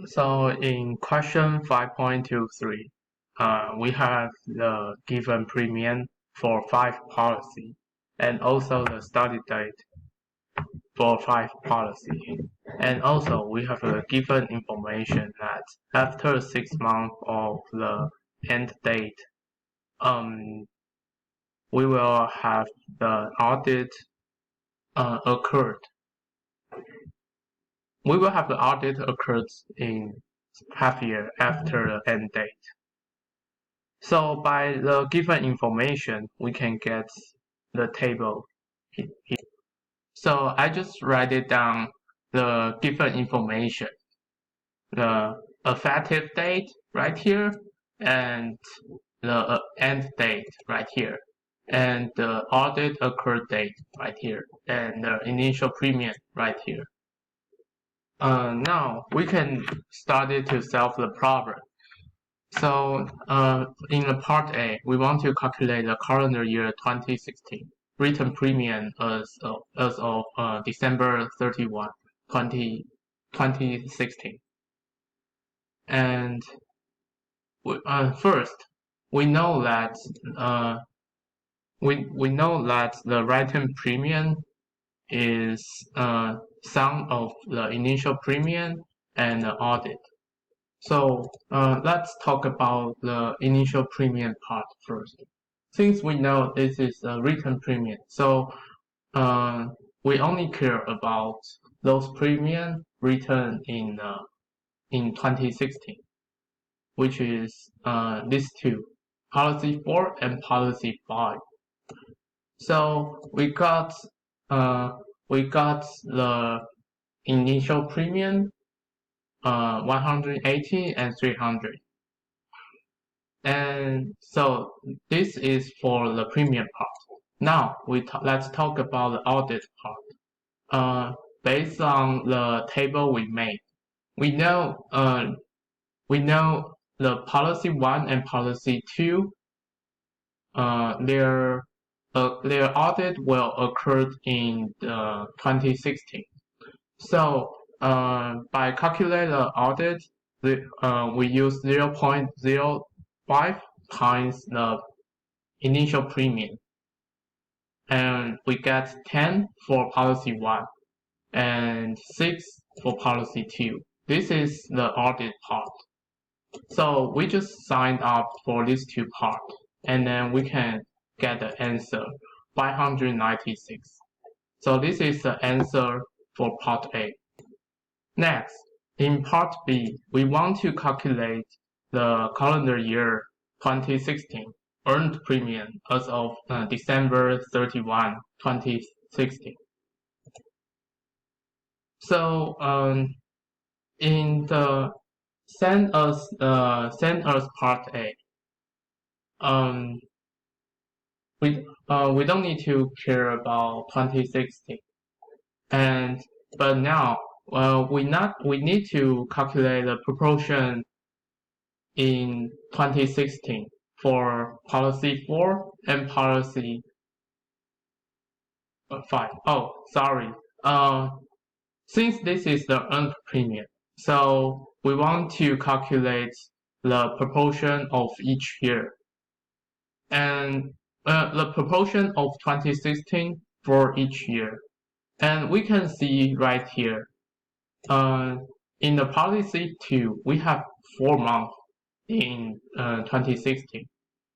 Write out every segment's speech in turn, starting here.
So in question 5.23, we have the given premium for 5 policy and also the study date for 5 policy. And also we have the given information that after 6 months of the end date, we will have the audit occurred. We will have the audit occurred in half year after the end date. So by the given information, we can get the table here. So I just write it down the given information, the effective date right here, and the end date right here, and the audit occurred date right here, and the initial premium right here. Now we can start to solve the problem. So in the part A, we want to calculate the calendar year 2016 written premium as of December 31, 2016. And first, we know that we know that the written premium is sum of the initial premium and the audit. So let's talk about the initial premium part first. Since we know this is a written premium, so we only care about those premium written in 2016, which is these two, policy 4 and policy 5. So we got the initial premium 180 and 300, and so this is for the premium part. Now let's talk about the audit part. Based on the table we made, we know the policy 1 and policy 2, their audit will occur in 2016. So by calculating the audit, we use 0.05 times the initial premium, and we get 10 for policy 1 and 6 for policy 2. This is the audit part. So we just signed up for these two parts, and then we can get the answer 596. So this is the answer for part A. Next, in part B, we want to calculate the calendar year 2016 earned premium as of December 31, 2016. So in the send us part A, we don't need to care about 2016, but now we need to calculate the proportion in 2016 for policy 4 and policy 5. Oh, sorry. Since this is the earned premium, so we want to calculate the proportion of each year, and the proportion of 2016 for each year. And we can see right here, in the policy 2, we have 4 months in 2016,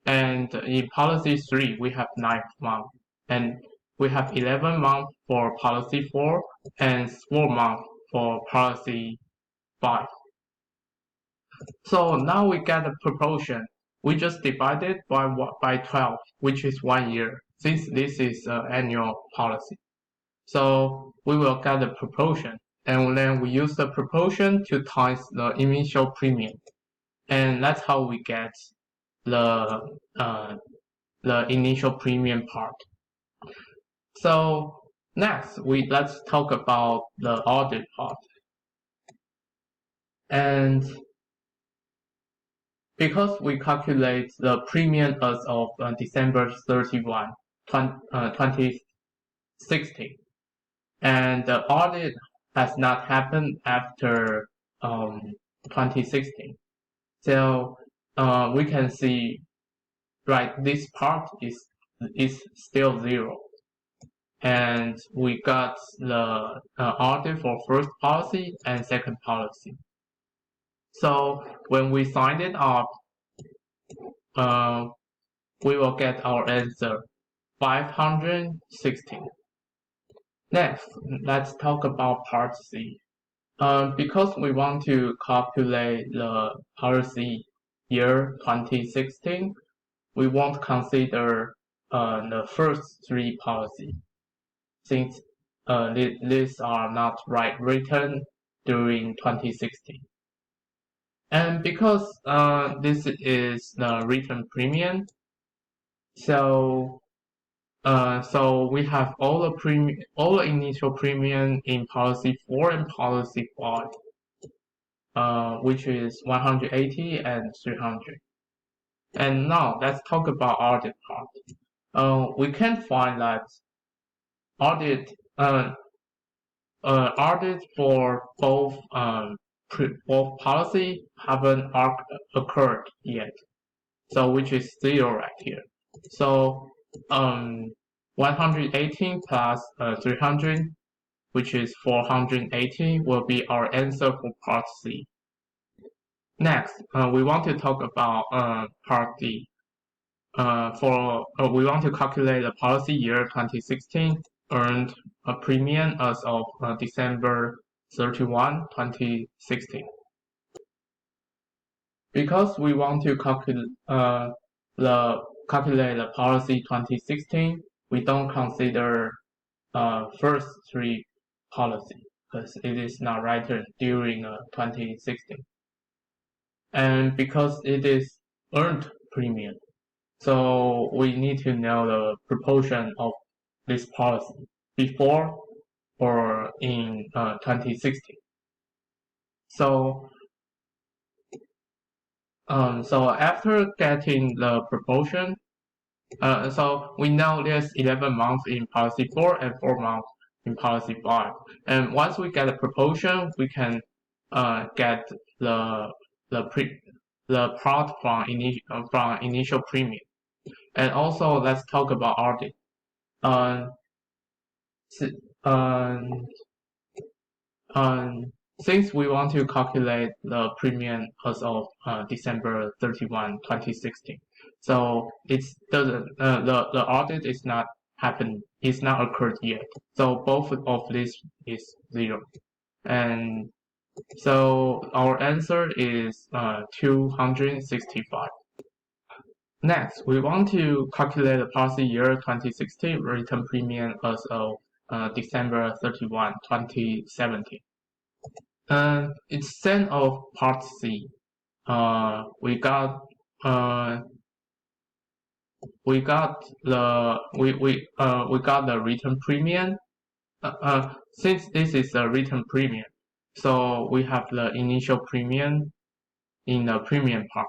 and in policy 3, we have 9 months, and we have 11 months for policy 4 and 4 months for policy 5. So now we get the proportion. We just divide it by 12, which is 1 year, since this is an annual policy. So we will get the proportion, and then we use the proportion to times the initial premium, and that's how we get the initial premium part. So next, let's talk about the audit part. And because we calculate the premium as of December 31, 2016, and the audit has not happened after 2016. So we can see, right, this part is still 0. And we got the audit for first policy and second policy. So when we signed it up, we will get our answer 516. Next, let's talk about part C. Because we want to calculate the policy year 2016, we won't consider the first 3 policies, since these are not written during 2016. And because this is the written premium, so we have all the initial premium in policy 4 and policy 5, which is 180 and 300. And now let's talk about audit part. We can find that audit for both policy haven't occurred yet, so which is 0 right here. So 118 plus 300, which is 480, will be our answer for part C. Next, we want to talk about part D. We want to calculate the policy year 2016 earned a premium as of December 31, 2016. Because we want to calculate the policy 2016, we don't consider first 3 policy because it is not written during 2016. And because it is earned premium, so we need to know the proportion of this policy before or in 2016. So after getting the proportion, so we know there's 11 months in policy 4 and 4 months in policy 5. And once we get a proportion, we can get the plot from initial premium. And also, let's talk about audit. Since we want to calculate the premium as of December 31, 2016, so it doesn't the audit is not happened, it's not occurred yet. So both of this is 0, and so our answer is 265. Next, we want to calculate the policy year 2016 written premium as of December 31, 2017. Instead of part C, we got the written premium. Since this is a written premium, so we have the initial premium in the premium part.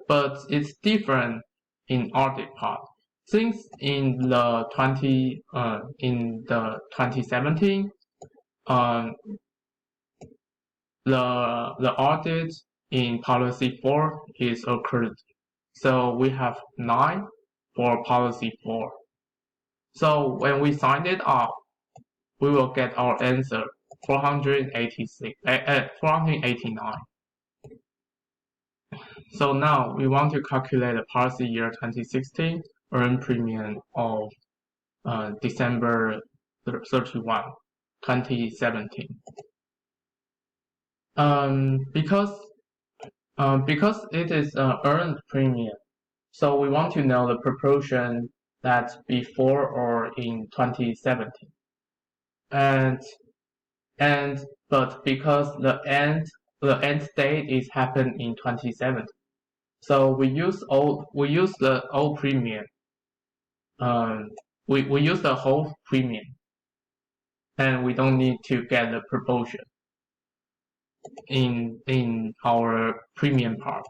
But it's different in audit part. Since in the 2017, the audit in policy 4 is occurred. So we have 9 for policy 4. So when we sign it up, we will get our answer 489. So now we want to calculate the policy year 2016 earned premium of December 31, 2017. Because it is earned premium, so we want to know the proportion that's before or in 2017. But because the end date is happened in 2017, so we use the old premium. We use the whole premium, and we don't need to get the proportion in our premium part.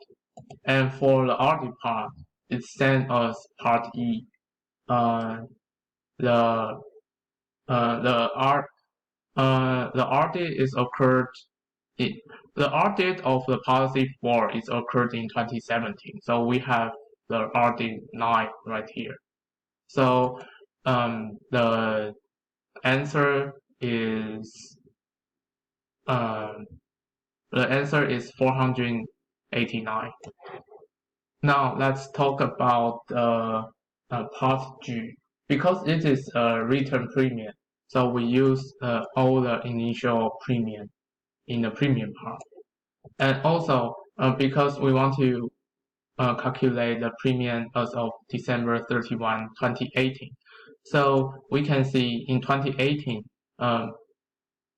And for the audit part, it's sent as part E. The audit is occurred the audit of the policy 4 is occurred in 2017. So we have the audit 9 right here. So the answer is 489. Now let's talk about part G. Because it is a return premium, so we use all the initial premium in the premium part. And also, because we want to calculate the premium as of December 31, 2018. So we can see in 2018,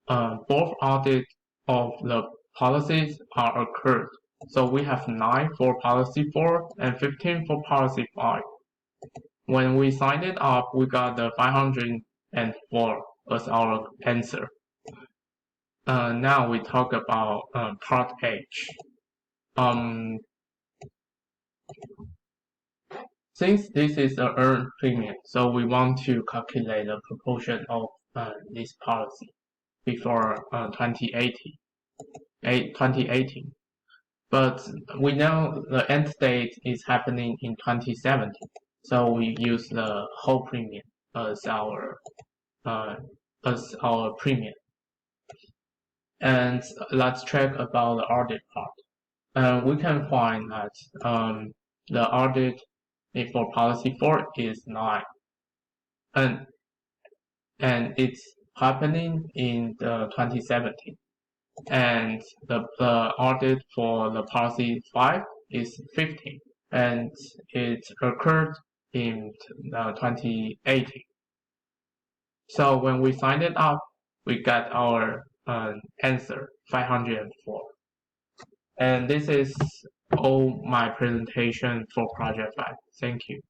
both audits of the policies are occurred. So we have 9 for policy 4 and 15 for policy 5. When we signed it up, we got the 504 as our answer. Now we talk about part H. Since this is an earned premium, so we want to calculate the proportion of this policy before 2018. But we know the end date is happening in 2017, so we use the whole premium as our premium. And let's check about the audit part. We can find that the audit for policy 4 is 9, and it's happening in 2017. And the audit for the policy 5 is 15, and it occurred in 2018. So when we signed it up, we got our answer 504. And this is all my presentation for project 5. Thank you.